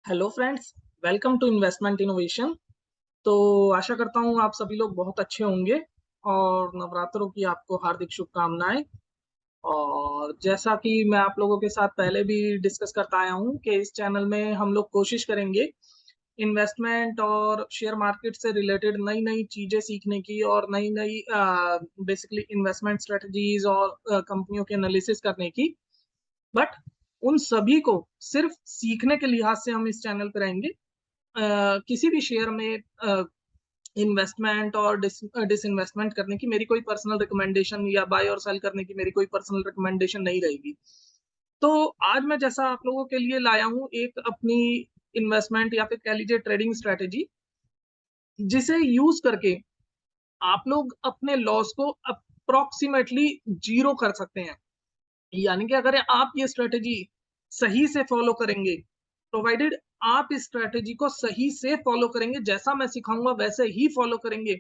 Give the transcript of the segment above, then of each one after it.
Hello friends, welcome to investment innovation. तो आशा करता हूँ आप सभी लोग बहुत अच्छे होंगे और नवरात्रों की आपको हार्दिक शुभकामनाएं। और जैसा कि मैं आप लोगों के साथ पहले भी डिस्कस करता आया हूँ कि इस चैनल में हम लोग कोशिश करेंगे इन्वेस्टमेंट और शेयर मार्केट से रिलेटेड नई नई चीजें सीखने की और नई नई बेसिकली इन्वेस्टमेंट स्ट्रेटजीज और कंपनियों के एनालिसिस करने की। बट उन सभी को सिर्फ सीखने के लिहाज से हम इस चैनल पे रहेंगे। किसी भी शेयर में इन्वेस्टमेंट और डिसइन्वेस्टमेंट करने की मेरी कोई पर्सनल रिकमेंडेशन या बाय और सेल करने की मेरी कोई पर्सनल रिकमेंडेशन नहीं रहेगी। तो आज मैं जैसा आप लोगों के लिए लाया हूँ एक अपनी इन्वेस्टमेंट या फिर कह लीजिए ट्रेडिंग स्ट्रेटेजी, जिसे यूज करके आप लोग अपने लॉस को अप्रोक्सीमेटली जीरो कर सकते हैं। यानी कि अगर आप ये स्ट्रेटेजी सही से फॉलो करेंगे, प्रोवाइडेड आप इस स्ट्रेटेजी को सही से फॉलो करेंगे, जैसा मैं सिखाऊंगा वैसे ही फॉलो करेंगे,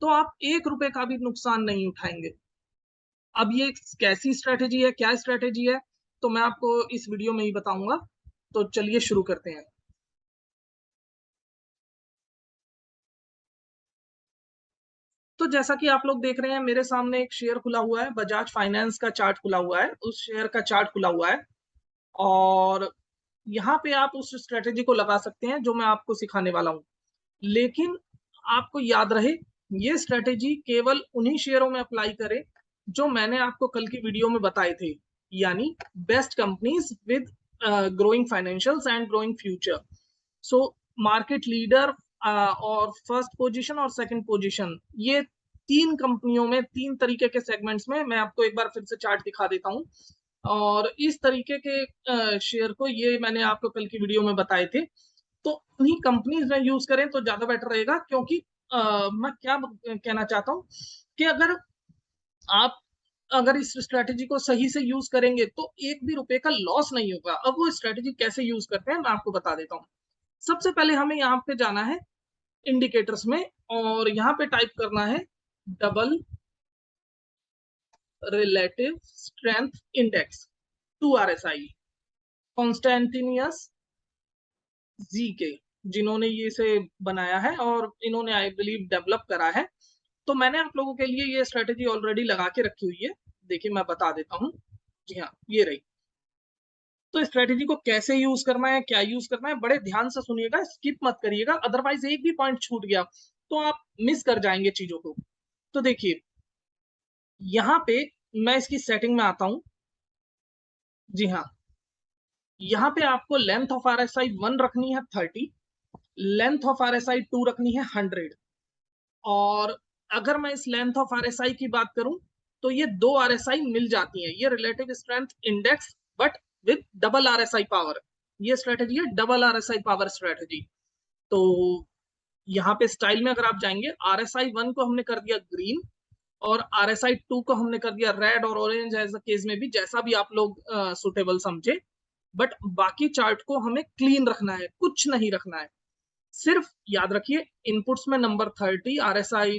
तो आप 1 रुपए का भी नुकसान नहीं उठाएंगे। अब ये कैसी स्ट्रेटेजी है, क्या स्ट्रेटेजी है, तो मैं आपको इस वीडियो में ही बताऊंगा। तो चलिए शुरू करते हैं। तो जैसा कि आप लोग देख रहे हैं, मेरे सामने एक शेयर खुला हुआ है, बजाज फाइनेंस का चार्ट खुला हुआ है, उस शेयर का चार्ट खुला हुआ है। और यहाँ पे आप उस स्ट्रेटेजी को लगा सकते हैं जो मैं आपको सिखाने वाला हूँ। लेकिन आपको याद रहे, ये स्ट्रेटेजी केवल उन्हीं शेयरों में अप्लाई करें जो मैंने आपको कल की वीडियो में बताए थे, यानी best companies with growing financials and growing future. So market leader और फर्स्ट पोजीशन और सेकंड पोजीशन, ये तीन कंपनियों में तीन तरीके के सेगमेंट्स में मैं आपको एक बार फिर से चार्ट दिखा देता हूँ। और इस तरीके के शेयर को ये मैंने आपको कल की वीडियो में बताए थे। तो उन्हीं कंपनीज में यूज करें तो ज्यादा बेटर रहेगा, क्योंकि मैं क्या कहना चाहता हूँ कि आप अगर इस स्ट्रेटेजी को सही से यूज करेंगे तो एक भी रुपए का लॉस नहीं होगा। अब वो स्ट्रेटेजी कैसे यूज करते हैं मैं आपको बता देता हूँ। सबसे पहले हमें यहाँ पे जाना है इंडिकेटर्स में, और यहाँ पे टाइप करना है double relative strength index 2 RSI, कॉन्स्टेंटिनियस जी के, जिन्होंने ये इसे बनाया है और इन्होंने आई बिलीव डेवलप करा है। तो मैंने आप लोगों के लिए ये स्ट्रेटेजी ऑलरेडी लगा के रखी हुई है। देखिए मैं बता देता हूँ। जी हाँ, ये रही। तो स्ट्रेटेजी को कैसे यूज करना है, क्या यूज करना है, बड़े ध्यान से सुनिएगा, स्किप मत करिएगा, अदरवाइज एक भी पॉइंट छूट गया तो आप मिस कर जाएंगे चीजों को। तो देखिए यहाँ पे मैं इसकी सेटिंग में आता हूँ। जी हाँ, यहाँ पे आपको लेंथ ऑफ RSI 1 रखनी है 30, लेंथ ऑफ RSI 2 रखनी है 100। और अगर मैं इस लेंथ ऑफ RSI की बात करूं तो ये 2 RSI मिल जाती हैं, ये relative strength index but with double RSI power. ये स्ट्रेटेजी है डबल RSI पावर स्ट्रेटेजी। तो यहाँ पे स्टाइल में अगर आप जाएंगे, RSI 1 को हमने कर दिया ग्रीन और RSI 2 को हमने कर दिया रेड और ऑरेंज, एज अ केस में भी जैसा भी आप लोग सुटेबल समझे। बट बाकी चार्ट को हमें क्लीन रखना है, कुछ नहीं रखना है। सिर्फ याद रखिए इनपुट्स में नंबर 30 RSI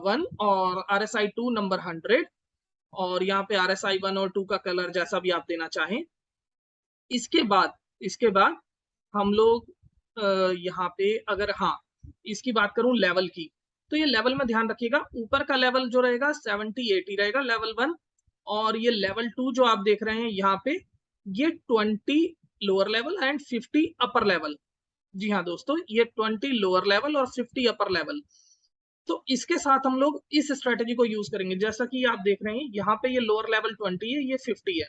1 और RSI 2 नंबर 100। और यहाँ पे RSI 1 और 2 का कलर जैसा भी आप देना चाहें। इसके बाद हम लोग यहाँ पे अगर हाँ इसकी बात करूं लेवल की, तो ये लेवल में ध्यान रखिएगा, ऊपर का लेवल जो रहेगा 70-80 रहेगा लेवल 1। और ये लेवल 2 जो आप देख रहे हैं यहाँ पे, ये 20 lower level and 50 upper level. जी हाँ दोस्तों, ये 20 लोअर लेवल और 50 अपर लेवल। तो इसके साथ हम लोग इस स्ट्रेटेजी को यूज करेंगे। जैसा कि आप देख रहे हैं यहाँ पे ये लोअर लेवल 20 है, ये 50 है।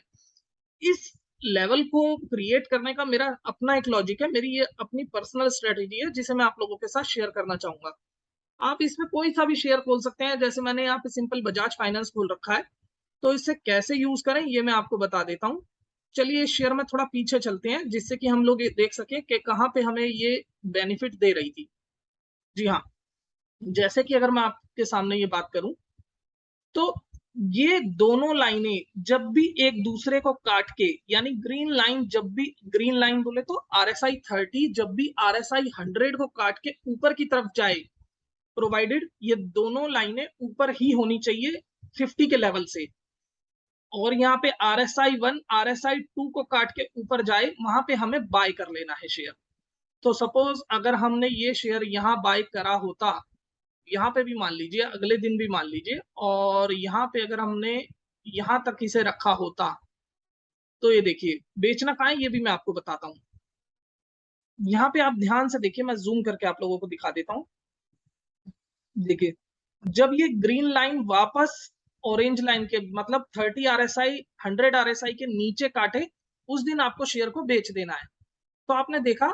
इस लेवल को क्रिएट करने का मेरा अपना एक लॉजिक है, मेरी ये अपनी पर्सनल स्ट्रेटेजी है जिसे मैं आप लोगों के साथ शेयर करना चाहूंगा। आप इसमें कोई सा भी शेयर खोल सकते हैं, जैसे मैंने यहाँ पे सिंपल बजाज फाइनेंस खोल रखा है। तो इसे कैसे यूज करें ये मैं आपको बता देता हूँ। चलिए इस शेयर में थोड़ा पीछे चलते हैं, जिससे कि हम लोग ये देख सके कि कहाँ पे हमें ये बेनिफिट दे रही थी। जी हाँ, जैसे कि अगर मैं आपके सामने ये बात करूं, तो ये दोनों लाइनें जब भी एक दूसरे को काट के, यानी ग्रीन लाइन जब भी, ग्रीन लाइन बोले तो RSI 30 जब भी RSI 100 को काट के ऊपर की तरफ जाए, प्रोवाइडेड ये दोनों लाइनें ऊपर ही होनी चाहिए 50 के लेवल से। और यहाँ पे RSI 1 RSI 2 को काट के ऊपर जाए, वहां पे हमें बाय कर लेना है शेयर। तो सपोज अगर हमने ये शेयर यहाँ बाय करा होता, यहाँ पे भी मान लीजिए, अगले दिन भी मान लीजिए, और यहाँ पे अगर हमने यहाँ तक इसे रखा होता, तो ये देखिए बेचना कहाँ है ये भी मैं आपको बताता हूँ। यहाँ पे आप ध्यान से देखिए, मैं जूम करके आप लोगों को दिखा देता हूँ। देखिए जब ये ग्रीन लाइन वापस ऑरेंज लाइन के मतलब 30 RSI 100 RSI के नीचे काटे, उस दिन आपको शेयर को बेच देना है। तो आपने देखा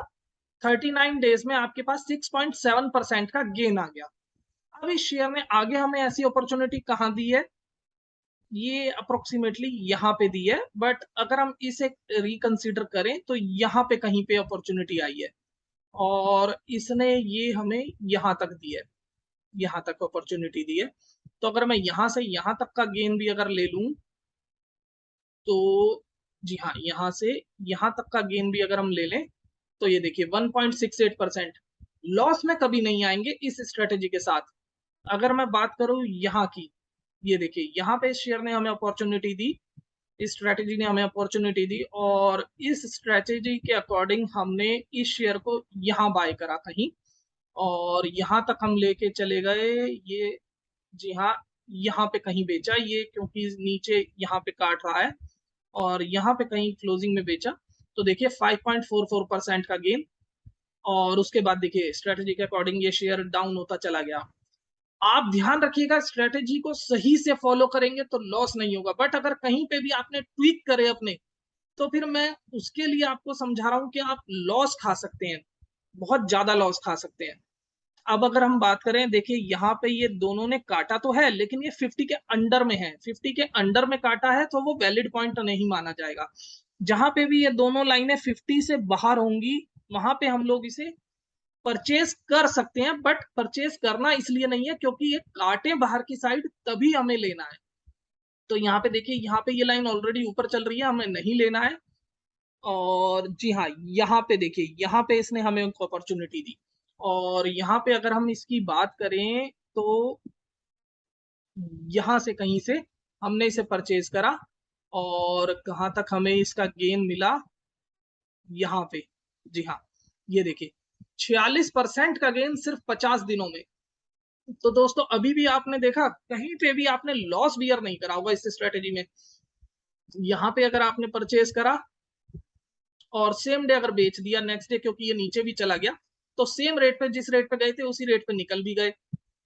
39 डेज में आपके पास 6.7% का गेन आ गया। अब इस शेयर ने आगे हमें ऐसी अपॉर्चुनिटी कहाँ दी है, ये अप्रोक्सीमेटली यहाँ पे दी है, बट अगर हम इसे रिकंसिडर करें तो यहाँ पे कहीं पे अपॉर्चुनिटी आई है, और इसने ये हमें यहाँ तक दी है, यहाँ तक अपॉर्चुनिटी दी है। तो अगर मैं यहाँ से यहाँ तक का गेन भी अगर ले लूं, तो जी हाँ, यहाँ से यहाँ तक का गेन भी अगर हम ले लें, तो ये देखिए 1.68% लॉस में कभी नहीं आएंगे इस स्ट्रेटेजी के साथ। अगर मैं बात करूं यहाँ की, ये देखिए यहाँ पे शेयर ने हमें अपॉर्चुनिटी दी, इस स्ट्रेटेजी ने हमें अपॉर्चुनिटी दी, और इस स्ट्रेटेजी के अकॉर्डिंग हमने इस शेयर को यहाँ बाय करा कहीं, और यहाँ तक हम लेके चले गए, ये जी हाँ यहाँ पे कहीं बेचा ये, क्योंकि नीचे यहाँ पे काट रहा है, और यहाँ पे कहीं क्लोजिंग में बेचा। तो देखिए 5.44% का गेन, और उसके बाद देखिए स्ट्रेटेजी के अकॉर्डिंग ये शेयर डाउन होता चला गया। आप ध्यान रखिएगा, स्ट्रेटेजी को सही से फॉलो करेंगे तो लॉस नहीं होगा, बट अगर कहीं पे भी आपने ट्वीक करे अपने, तो फिर मैं उसके लिए आपको समझा रहा हूं कि आप लॉस खा सकते हैं, बहुत ज्यादा लॉस खा सकते हैं। अब अगर हम बात करें, देखिए यहाँ पे ये दोनों ने काटा तो है, लेकिन ये 50 के अंडर में है, 50 के अंडर में काटा है तो वो वैलिड पॉइंट नहीं माना जाएगा। जहां पे भी ये दोनों लाइनें 50 से बाहर होंगी, वहां पे हम लोग इसे परचेज कर सकते हैं, बट परचेज करना इसलिए नहीं है क्योंकि ये काटे बाहर की साइड, तभी हमें लेना है। तो यहाँ पे देखिए, यहाँ पे ये लाइन ऑलरेडी ऊपर चल रही है, हमें नहीं लेना है। और जी हाँ, यहाँ पे देखिए, यहाँ पे इसने हमें अपॉर्चुनिटी दी, और यहाँ पे अगर हम इसकी बात करें तो यहाँ से कहीं से हमने इसे परचेज करा, और कहाँ तक हमें इसका गेन मिला, यहाँ पे जी हाँ, ये देखिए 46% का गेन सिर्फ 50 दिनों में। तो दोस्तों अभी भी आपने देखा, कहीं पे भी आपने लॉस बियर नहीं करा होगा इस स्ट्रेटेजी में। यहाँ पे अगर आपने परचेज करा और सेम डे अगर बेच दिया नेक्स्ट डे, क्योंकि ये नीचे भी चला गया, तो सेम रेट पे, जिस रेट पे गए थे उसी रेट पे निकल भी गए।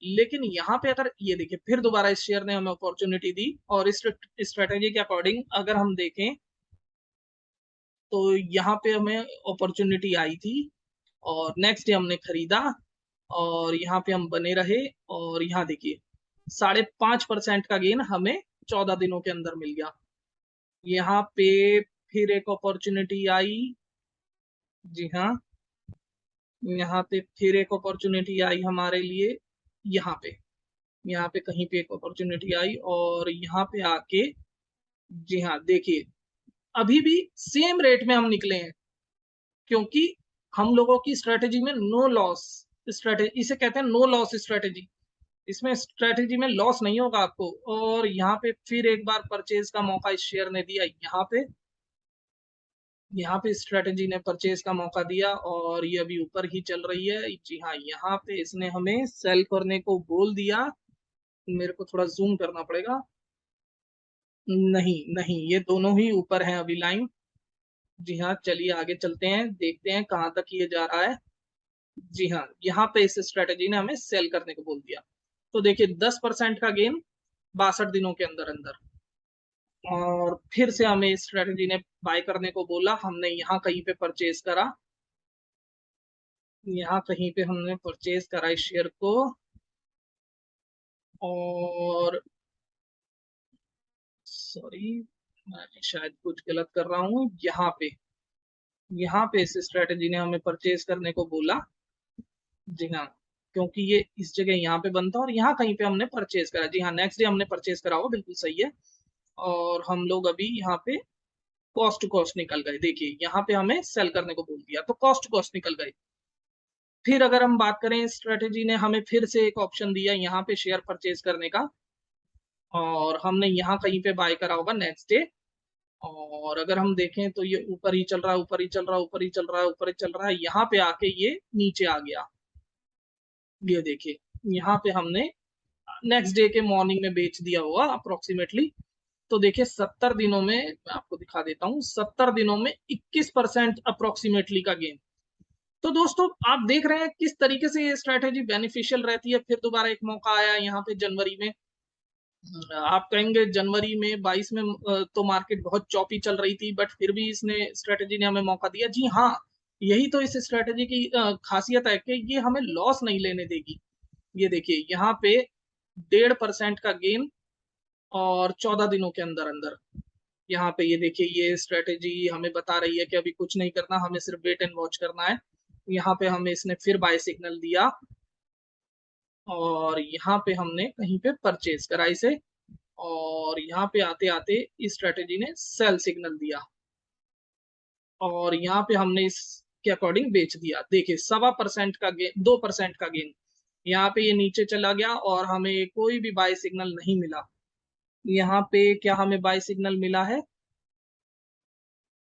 लेकिन यहाँ पे अगर ये देखिए, फिर दोबारा इस शेयर ने हमें अपॉर्चुनिटी दी, और इस स्ट्रेटेजी के अकॉर्डिंग अगर हम देखें तो यहाँ पे हमें अपॉर्चुनिटी आई थी, और नेक्स्ट डे हमने खरीदा, और यहाँ पे हम बने रहे, और यहाँ देखिए 5.5% का गेन हमें 14 दिनों के अंदर मिल गया। यहाँ पे फिर एक अपॉर्चुनिटी आई, जी हाँ, यहाँ पे फिर एक अपॉर्चुनिटी आई हमारे लिए, यहाँ पे कहीं पे एक अपॉर्चुनिटी आई, और यहाँ पे आके जी हाँ देखिए, अभी भी सेम रेट में हम निकले हैं, क्योंकि हम लोगों की स्ट्रेटेजी में नो लॉस स्ट्रेटेजी, इसे कहते हैं नो लॉस स्ट्रेटेजी। इसमें स्ट्रेटेजी में लॉस नहीं होगा आपको। और यहाँ पे फिर एक बार परचेज का मौका इस शेयर ने दिया, यहाँ पे स्ट्रेटेजी ने परचेज का मौका दिया, और ये अभी ऊपर ही चल रही है। जी हाँ, यहाँ पे इसने हमें सेल करने को बोल दिया, मेरे को थोड़ा जूम करना पड़ेगा, नहीं नहीं, ये दोनों ही ऊपर हैं अभी लाइन। जी हाँ, चलिए आगे चलते हैं, देखते हैं कहाँ तक ये जा रहा है। जी हाँ, यहाँ पे इस स्ट्रेटेजी ने हमें सेल करने को बोल दिया। तो देखिए 10% का गेन 62 दिनों के अंदर अंदर, और फिर से हमें इस स्ट्रेटेजी ने बाय करने को बोला, हमने यहाँ कहीं पे परचेज करा, यहाँ कहीं पे हमने परचेज करा इस शेयर को, और सॉरी मैं शायद कुछ गलत कर रहा हूँ, यहाँ पे इस स्ट्रेटेजी ने हमें परचेज करने को बोला। जी हाँ, क्योंकि ये इस जगह यहाँ पे बनता, और यहाँ कहीं पे हमने परचेज करा। जी हाँ, नेक्स्ट डे हमने परचेज करा हो, बिल्कुल सही है। और हम लोग अभी यहाँ पे कॉस्ट टू कॉस्ट निकल गए, देखिए यहाँ पे हमें सेल करने को बोल दिया, तो कॉस्ट टू कॉस्ट निकल गए। फिर अगर हम बात करें, स्ट्रेटेजी ने हमें फिर से एक ऑप्शन दिया यहाँ पे शेयर परचेज करने का, और हमने यहाँ कहीं पे बाय करा होगा नेक्स्ट डे, और अगर हम देखें तो ये ऊपर ही चल रहा है, ऊपर ही चल रहा है, ऊपर ही चल रहा है, ऊपर ही चल रहा है, यहाँ पे आके ये नीचे आ गया। ये देखिए यहाँ पे हमने नेक्स्ट डे के मॉर्निंग में बेच दिया होगा अप्रोक्सीमेटली। तो देखिए 70 दिनों में, मैं आपको दिखा देता हूँ, 70 दिनों में 21% अप्रोक्सीमेटली का गेन। तो दोस्तों आप देख रहे हैं किस तरीके से ये स्ट्रेटेजी बेनिफिशियल रहती है। फिर दोबारा एक मौका आया यहाँ पे जनवरी में। आप कहेंगे जनवरी में 22 में तो मार्केट बहुत चौपी चल रही थी, बट फिर भी इसने स्ट्रेटेजी ने हमें मौका दिया। जी हाँ, यही तो इस स्ट्रेटेजी की खासियत है कि ये हमें लॉस नहीं लेने देगी। ये देखिए यहाँ पे 1.5% का गेन और 14 दिनों के अंदर अंदर। यहाँ पे ये देखिए ये स्ट्रेटेजी हमें बता रही है कि अभी कुछ नहीं करना, हमें सिर्फ वेट एंड वॉच करना है। यहाँ पे हमें इसने फिर बाय सिग्नल दिया और यहाँ पे हमने कहीं पे परचेज करा इसे, और यहाँ पे आते आते इस स्ट्रेटेजी ने सेल सिग्नल दिया और यहाँ पे हमने इसके अकॉर्डिंग बेच दिया। देखिए 1.25% का गेन, 2% का गेन। यहाँ पे ये नीचे चला गया और हमें कोई भी बाय सिग्नल नहीं मिला। यहाँ पे क्या हमें बाय सिग्नल मिला है?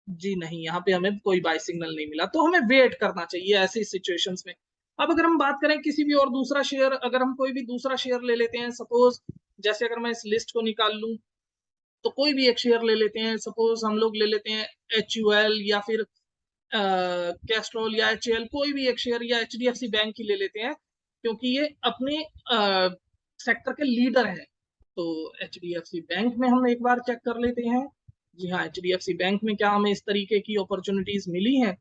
जी नहीं, यहाँ पे हमें कोई बाय सिग्नल नहीं मिला। तो हमें वेट करना चाहिए ऐसी सिचुएशंस में। अब अगर हम बात करें किसी भी और दूसरा शेयर, अगर हम कोई भी दूसरा शेयर ले लेते हैं, सपोज जैसे अगर मैं इस लिस्ट को निकाल लूं तो कोई भी एक शेयर ले लेते हैं। सपोज हम लोग ले लेते हैं HUL या फिर कैस्ट्रॉल या HAL, कोई भी एक शेयर, या HDFC बैंक की ले लेते हैं क्योंकि ये अपने सेक्टर के लीडर हैं। तो HDFC बैंक में हम एक बार चेक कर लेते हैं। जी हाँ, HDFC बैंक में क्या हमें इस तरीके की अपॉर्चुनिटीज मिली हैं?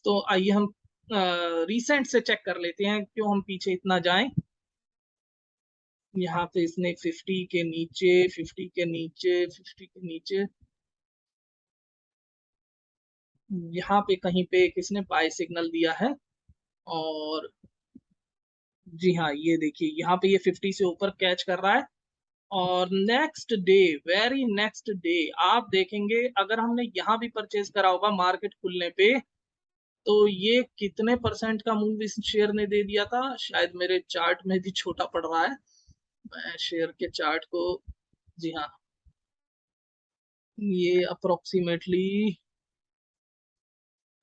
तो आइए हम रिसेंट से चेक कर लेते हैं, क्यों हम पीछे इतना जाएं। यहाँ पे इसने 50 के नीचे, 50 के नीचे, 50 के नीचे, यहाँ पे कहीं पे किसने बाय सिग्नल दिया है। और जी हाँ, ये देखिए यहाँ पे ये 50 से ऊपर कैच कर रहा है और next day, very next day आप देखेंगे अगर हमने यहाँ भी परचेज करा होगा मार्केट खुलने पे, तो ये कितने परसेंट का मूव इस शेयर ने दे दिया था। शायद मेरे चार्ट में भी छोटा पड़ रहा है, मैं शेयर के चार्ट को, जी हाँ, ये अप्रोक्सीमेटली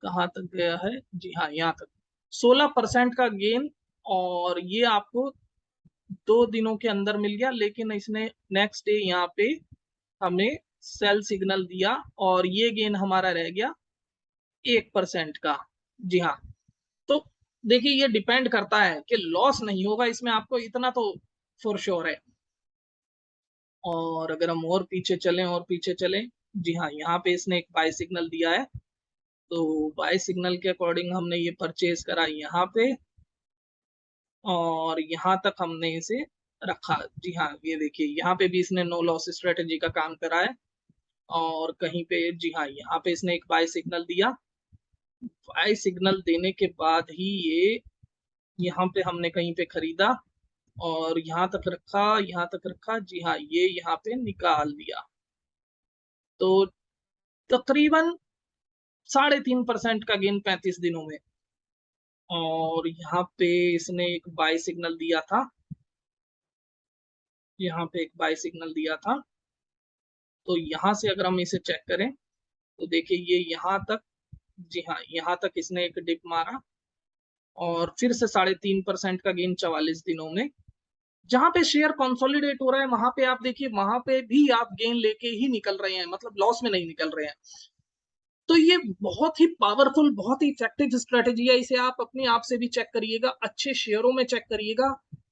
कहाँ तक गया है। जी हाँ, यहाँ तक 16% का गेन। और ये आपको 2 दिनों के अंदर मिल गया, लेकिन इसने नेक्स्ट डे यहाँ पे हमें सेल सिग्नल दिया और ये गेन हमारा रह गया 1% का। जी हाँ, तो देखिए ये डिपेंड करता है कि लॉस नहीं होगा इसमें, आपको इतना तो फॉर श्योर है। और अगर हम और पीछे चलें और पीछे चलें, जी हाँ, यहाँ पे इसने एक बाय सिग्नल दिया है। तो बाय सिग्नल के अकॉर्डिंग हमने ये परचेज करा यहाँ पे और यहाँ तक हमने इसे रखा। जी हाँ, ये देखिए यहाँ पे भी इसने नो लॉस स्ट्रेटेजी का काम करा है। और कहीं पे, जी हाँ, यहाँ पे इसने एक बाय सिग्नल दिया। बाय सिग्नल देने के बाद ही ये यहाँ पे हमने कहीं पे खरीदा और यहाँ तक रखा, यहाँ तक रखा। जी हाँ, ये यहाँ पे निकाल दिया। तो तकरीबन 3.5% का गेन 35 दिनों में। और यहाँ पे इसने एक बाय सिग्नल दिया था, यहाँ पे एक बाय सिग्नल दिया था। तो यहाँ से अगर हम इसे चेक करें तो देखिए ये यहाँ तक, जी हाँ, यहाँ तक इसने एक डिप मारा और फिर से 3.5% का गेन 44 दिनों में। जहां पे शेयर कंसोलिडेट हो रहा है वहां पे आप देखिए, वहां पे भी आप गेन लेके ही निकल रहे हैं, मतलब लॉस में नहीं निकल रहे हैं। तो ये बहुत ही पावरफुल, बहुत ही इफेक्टिव स्ट्रेटेजी है। इसे आप अपने आप से भी चेक करिएगा, अच्छे शेयरों में चेक करिएगा।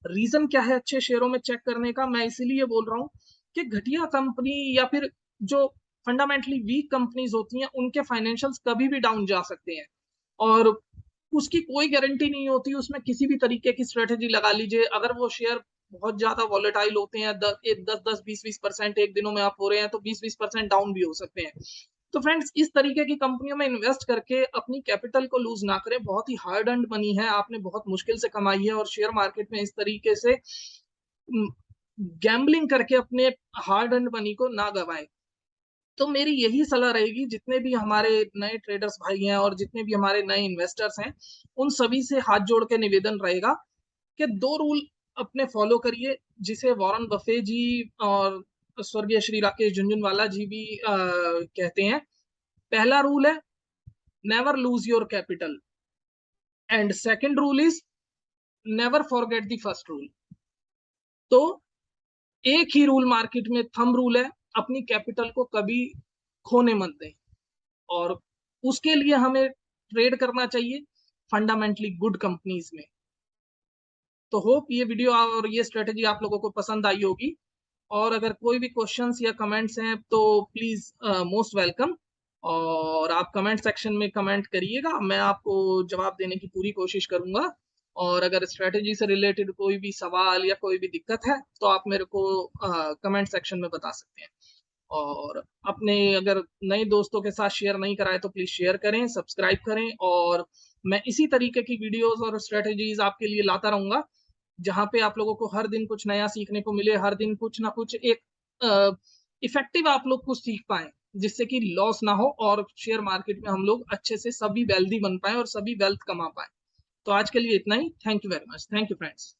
रीजन क्या है अच्छे शेयरों में चेक करने का? मैं इसीलिए बोल रहा हूँ कि घटिया कंपनी या फिर जो फंडामेंटली वीक कंपनीज होती हैं उनके फाइनेंशियल्स कभी भी डाउन जा सकते हैं और उसकी कोई गारंटी नहीं होती। उसमें किसी भी तरीके की स्ट्रेटेजी लगा लीजिए, अगर वो शेयर बहुत ज्यादा वॉलेटाइल होते हैं, 10-10, 20-20% एक दिनों में आप हो रहे हैं, तो 20-20% डाउन भी हो सकते हैं। तो फ्रेंड्स, इस तरीके की कंपनियों में इन्वेस्ट करके अपनी कैपिटल को लूज ना करें। बहुत ही हार्ड अर्न्ड मनी है, आपने बहुत मुश्किल से कमाई है और शेयर मार्केट में इस तरीके से गैम्बलिंग करके अपने हार्ड अर्न्ड मनी को ना गवाएं। तो मेरी यही सलाह रहेगी, जितने भी हमारे नए ट्रेडर्स भाई हैं और जितने भी हमारे नए इन्वेस्टर्स हैं, उन सभी से हाथ जोड़ के निवेदन रहेगा कि 2 रूल अपने फॉलो करिए, जिसे वॉरेन बफे जी और स्वर्गीय श्री राकेश झुनझुनवाला जी भी कहते हैं। पहला रूल है never lose your capital and second rule is never forget the first rule. तो एक ही रूल मार्केट में थंब रूल है, अपनी कैपिटल को कभी खोने मत दें, और उसके लिए हमें ट्रेड करना चाहिए फंडामेंटली गुड कंपनीज में। तो होप ये वीडियो और ये स्ट्रेटेजी आप लोगों को पसंद आई होगी, और अगर कोई भी क्वेश्चंस या कमेंट्स हैं तो प्लीज मोस्ट वेलकम, और आप कमेंट सेक्शन में कमेंट करिएगा, मैं आपको जवाब देने की पूरी कोशिश करूंगा। और अगर स्ट्रेटेजी से रिलेटेड कोई भी सवाल या कोई भी दिक्कत है तो आप मेरे को कमेंट सेक्शन में बता सकते हैं। और अपने अगर नए दोस्तों के साथ शेयर नहीं कराए तो प्लीज शेयर करें, सब्सक्राइब करें, और मैं इसी तरीके की वीडियोस और स्ट्रेटेजीज आपके लिए लाता रहूंगा, जहां पे आप लोगों को हर दिन कुछ नया सीखने को मिले, हर दिन कुछ ना कुछ एक इफेक्टिव आप लोग कुछ सीख पाए, जिससे कि लॉस ना हो और शेयर मार्केट में हम लोग अच्छे से सभी वेल्दी बन पाए और सभी वेल्थ कमा पाए। तो आज के लिए इतना ही। Thank you very much. Thank you friends.